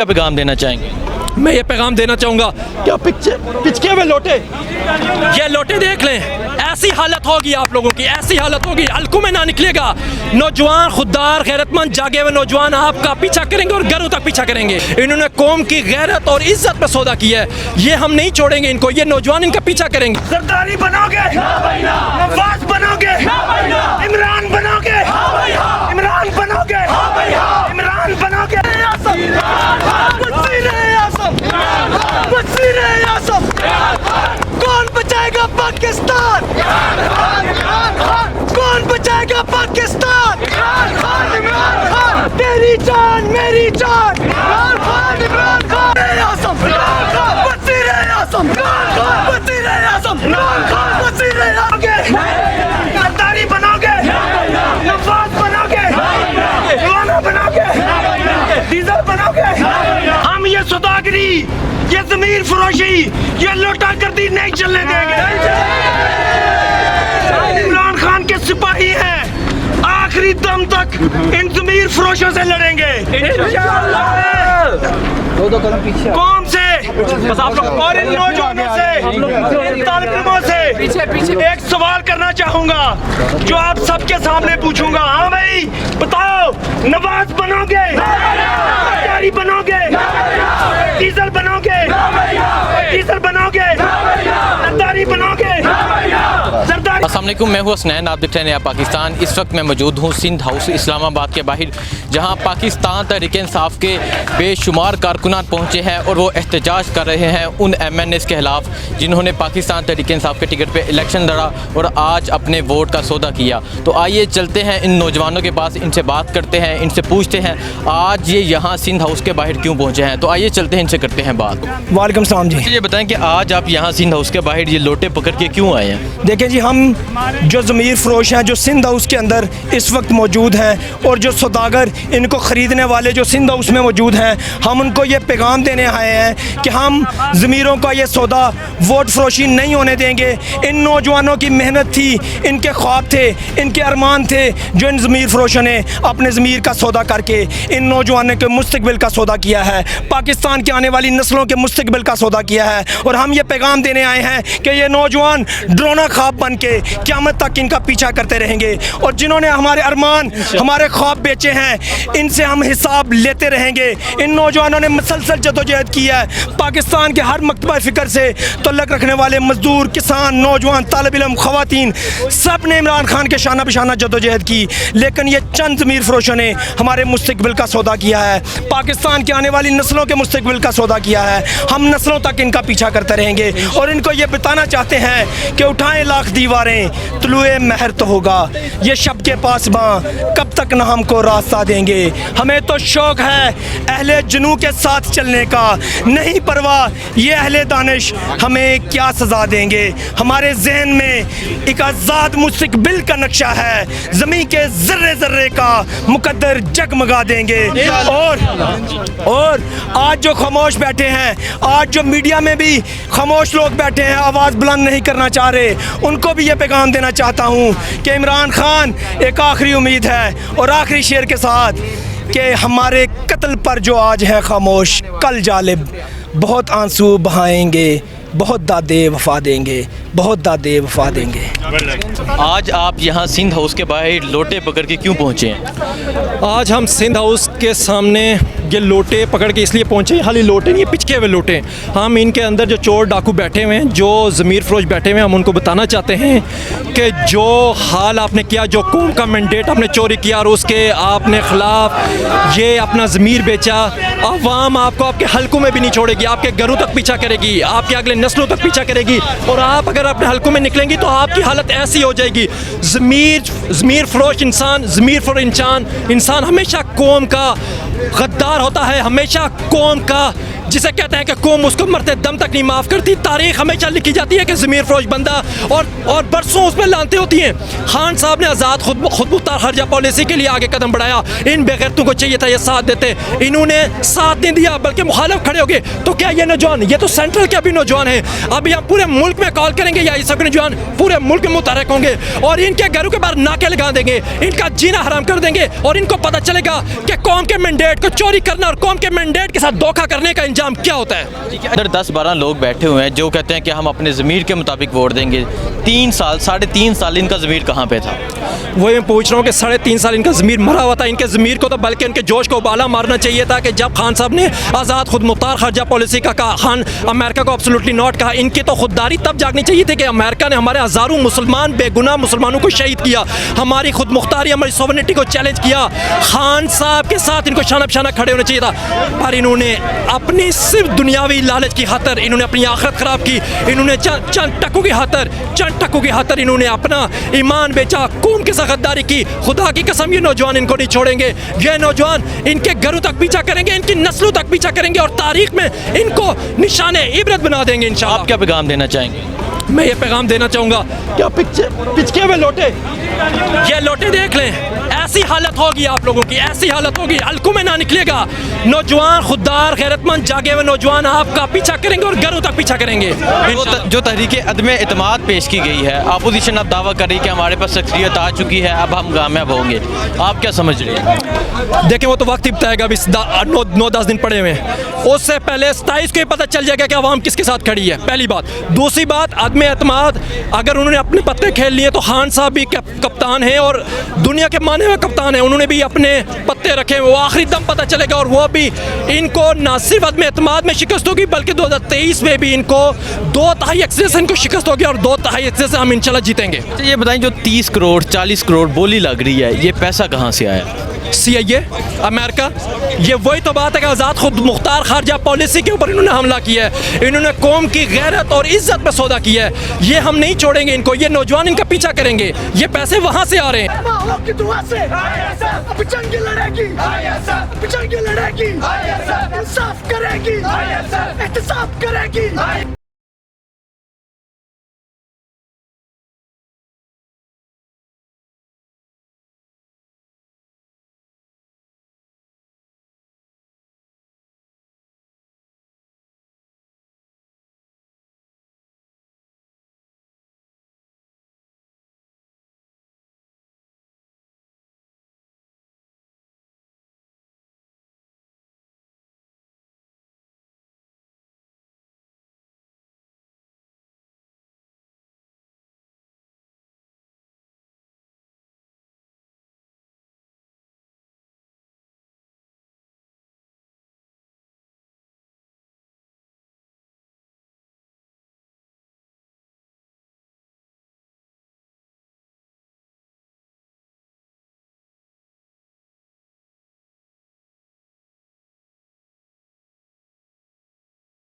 क्या पैगाम देना चाहेंगे? मैं ये पैगाम देना चाहूँगा कि आप पिचके हुए लोटे, ये लोटे देख लें, ऐसी हालत होगी आप लोगों की, ऐसी हालत होगी, हल्कों में ना निकलेगा। नौजवान खुददार गैरतमंद जागे हुए नौजवान आपका पीछा करेंगे और घरों तक पीछा करेंगे। इन्होंने कौम की गैरत और इज्जत पे सौदा किया है, ये हम नहीं छोड़ेंगे इनको, ये नौजवान इनका पीछा करेंगे। सरदारी बनोगे, नवाज बनोगे, इमरान बनोगे, इमरान बनोगे, इमरान बनोगे। कौन बचाएगा पाकिस्तान? कौन बचाएगा पाकिस्तान? तेरी जान मेरी जान, सरदारी बनोगे, नवाज बनोगे, दीवाना बनोगे, डीजल बनोगे। हम ये सौदागरी, ये ज़मीर फरोशी, ये लौटा गर्दी नहीं चलने देंगे। इमरान खान के सिपाही हैं, आखिरी दम तक इन ज़मीर फरोशों से लड़ेंगे। कौम से, बस आप लोग और इन नौजवानों से, इन तालिब इल्मों से एक सवाल करना चाहूंगा जो आप सबके सामने पूछूंगा। हाँ भाई बताओ, नवाज बनोगे, सरदारी बनोगे, डीजल बनोगे, डीजल बनोगे, सरदारी बनोगे, सरदारी। अस्सलाम वालेकुम, मैं हूँ हसनैन, आप देख रहे हैं नया पाकिस्तान। इस वक्त मैं मौजूद हूँ सिंध हाउस इस्लामाबाद के बाहर, जहाँ पाकिस्तान तहरीक-ए-इंसाफ के बेशुमार कारकुनान पहुँचे हैं और वो एहतजाज कर रहे हैं उन MNAs के खिलाफ जिन्होंने पाकिस्तान तहरीक-ए-इंसाफ के टिकट पे इलेक्शन लड़ा और आज अपने वोट का सौदा किया। तो आइए चलते हैं इन नौजवानों के पास, इनसे बात करते हैं, इनसे पूछते हैं आज ये यहाँ सिंध हाउस के बाहर क्यों पहुँचे हैं। तो आइए चलते हैं, इनसे करते हैं बात। वालेकुम सलाम जी। ये बताएं कि आज आप यहाँ सिंध हाउस के बाहर ये लोटे पकड़ के क्यों आए हैं? देखें जी, हम जो ज़मीर फ़रोश हैं जो सिंध हाउस के अंदर इस वक्त मौजूद हैं और जो सौदागर इनको ख़रीदने वाले जो सिंध हाउस में मौजूद हैं, हम उनको ये पैगाम देने आए हैं कि हम ज़मीरों का ये सौदा वोट फरोशी नहीं होने देंगे। इन नौजवानों की मेहनत थी, इनके ख्वाब थे, इनके अरमान थे, जो इन ज़मीर फ़रोशों ने अपने ज़मीर का सौदा करके इन नौजवानों के मुस्तकबिल का सौदा किया है, पाकिस्तान की आने वाली नस्लों के मुस्तकबिल का सौदा किया है। और हम ये पैगाम देने आए हैं कि ये नौजवान ड्रोना ख्वाब बन के क़यामत तक इनका पीछा करते रहेंगे और जिन्होंने हमारे अरमान, हमारे ख्वाब बेचे हैं, इनसे हम हिसाब लेते रहेंगे। इन नौजवानों ने मुसलसल जदोजहद की है, पाकिस्तान के हर मकतबा फ़िक्र से तल्लुक़ रखने वाले मजदूर, किसान, नौजवान, तालिब इल्म, ख़वातीन, सब ने इमरान खान के शाना बिशाना जदोजहद की, लेकिन ये चंद ज़मीर फ़रोशों ने हमारे मुस्तकबिल का सौदा किया है, पाकिस्तान की आने वाली नस्लों के मुस्तकबिल का सौदा किया है। हम नस्लों तक इनका पीछा करते रहेंगे और इनको ये बताना चाहते हैं कि उठाएं लाख दीवारें, तुलुए महर तो होगा, ये शब के पासबां कब तक ना हमको रास्ता देंगे। हमें तो शौक़ है अहले जुनू के साथ चलने का, नहीं परवाह ये अहले दानिश हमें क्या सज़ा देंगे। हमारे जहन में एक आज़ाद मुस्तकबिल का नक्शा है, ज़मीन के ज़र्रे ज़र्रे का मुकद्दर जगमगा देंगे। और आज जो खामोश बैठे हैं, आज जो मीडिया में भी खामोश लोग बैठे हैं, आवाज़ बुलंद नहीं करना चाह रहे, उनको भी ये पैगाम देना चाहता हूँ कि इमरान खान एक आखिरी उम्मीद है और आखिरी शेर के साथ कि हमारे कत्ल पर जो आज है खामोश, कल जालिब बहुत आंसू बहाएंगे, बहुत दादे वफा देंगे, बहुत दादे वफा देंगे। आज आप यहाँ सिंध हाउस के बाहर लोटे पकड़ के क्यों पहुँचे हैं? आज हम सिंध हाउस के सामने ये लोटे पकड़ के इसलिए पहुँचे, खाली लोटे नहीं, पिचके हुए लोटे। हम इनके अंदर जो चोर डाकू बैठे हुए हैं, जो ज़मीर फरोश बैठे हुए हैं, हम उनको बताना चाहते हैं कि जो हाल आपने किया, जो कौम का मैंडेट आपने चोरी किया और उसके आपने ख़िलाफ़ ये अपना ज़मीर बेचा, अवाम आपको आपके हलकों में भी नहीं छोड़ेगी, आपके घरों तक पीछा करेगी, आपके अगले नस्लों तक पीछा करेगी। और आप अगर अपने हलकों में निकलेंगी तो आपकी हालत ऐसी हो जाएगी। ज़मीर फरोश इंसान, ज़मीर फरोश इंसान हमेशा कौम का गद्दार होता है, हमेशा कौम का जिसे कहते हैं कि कौम उसको मरते दम तक नहीं माफ़ करती। तारीख हमेशा लिखी जाती है कि ज़मीर फरोश बंदा और बरसों उस पर लानतें होती हैं। खान साहब ने आज़ाद खुद मुख्तार खर्जा पॉलिसी के लिए आगे कदम बढ़ाया। इन बेगैरतों को चाहिए था ये साथ देते, इन्होंने साथ नहीं दिया बल्कि मुखालिफ खड़े हो गए। तो क्या ये नौजवान, ये तो सेंट्रल के अभी नौजवान हैं, अभी हम पूरे मुल्क में कॉल करेंगे या ये सब नौजवान पूरे मुल्क में मुतहरक होंगे और इनके घरों के बाहर नाके लगा देंगे, इनका जीना हराम कर देंगे और इनको पता चलेगा कि कौम के मैंडेट को चोरी करना और कौम के मैंडेट के साथ धोखा करने का इंजाम क्या होता है। इधर 10-12 लोग बैठे हुए हैं जो कहते हैं कि हम अपने ज़मीर के मुताबिक वोट देंगे। 3 साल 3.5 साल इनका ज़मीर कहाँ पे था? वही मैं पूछ रहा हूँ कि 3.5 साल इनका ज़मीर मरा हुआ था। इनके ज़मीर को तो बल्कि इनके जोश को उबाला मारना चाहिए था कि जब खान साहब ने आज़ाद खुद मुख्तार खर्जा पॉलिसी का कहा, खान अमेरिका को एब्सोल्युटली नॉट कहा, इनकी तो खुददारी तब जागनी चाहिए थी कि अमेरिका ने हमारे हज़ारों मुसलमान बेगुनाह मुसलमानों को शहीद किया, हमारी खुद मुख्तारी हमारी सोवरेनिटी को चैलेंज किया। खान साहब के साथ इनको शाना बशाना खड़े होना चाहिए था, पर इन्होंने अपनी सिर्फ दुनियावी लालच की खातर इन्होंने अपनी आखिरत ख़राब की। इन्होंने चंद टकों की खातर इन्होंने अपना ईमान बेचा, कौम के साथ गद्दारी की। खुदा की कसम ये नौजवान इनको नहीं छोड़ेंगे। ये नौजवान इनके घरों तक पीछा करेंगे, इनकी नस्लों तक पीछा करेंगे और तारीख में इनको निशाने इबरत बना देंगे इंशाअल्लाह। आप क्या पैगाम देना चाहेंगे? मैं ये पैगाम देना चाहूँगा, क्या पिचके हुए लोटे, ये लोटे देख लें, ऐसी हालत होगी आप लोगों की, ऐसी हालत होगी, हल्कों में ना निकलेगा। नौजवान खुददार गैरतमंद जागे हुए नौजवान आपका पीछा करेंगे और घरों तक पीछा करेंगे। जो तहरीक अदम एतमाद पेश की गई है, अपोजिशन अब दावा कर रही है कि हमारे पास शख्सियत आ चुकी है, अब हम कामयाब होंगे, आप क्या समझ रहे हैं? देखें वो तो वक्त ही बताएगा, अभी 9-10 दिन पड़े हुए हैं, उससे पहले 27 को ही पता चल जाएगा कि अवाम किसके साथ खड़ी है, पहली बात। दूसरी बात, अदम एतमाद अगर उन्होंने अपने पत्ते खेल लिए तो खान साहब भी कप्तान हैं और दुनिया के माने हुए कप्तान हैं, उन्होंने भी अपने पत्ते रखे, वो आखिरी दम पता चलेगा और वो भी इनको ना सिर्फ अदम एतमाद में शिकस्त होगी बल्कि 2023 में भी इनको 2/3 अक्से से इनको शिकस्त होगी और 2/3 अक्से से हम इंशाल्लाह जीतेंगे। ये बताएं, जो 30 करोड़ 40 करोड़ बोली लग रही है, ये पैसा कहाँ से आया? CIA अमेरिका, ये वही तो बात है कि आज़ाद खुद मुख्तार खारजा पॉलिसी के ऊपर इन्होंने हमला किया है, इन्होंने कौम की गैरत और इज्जत पे सौदा किया है। ये हम नहीं छोड़ेंगे इनको, ये नौजवान इनका पीछा करेंगे, ये पैसे वहाँ से आ रहे हैं। की दुआ से जंग लड़ेगी, जंग लड़ेगी, इंसाफ करेगी, एहतिसाब करेगी।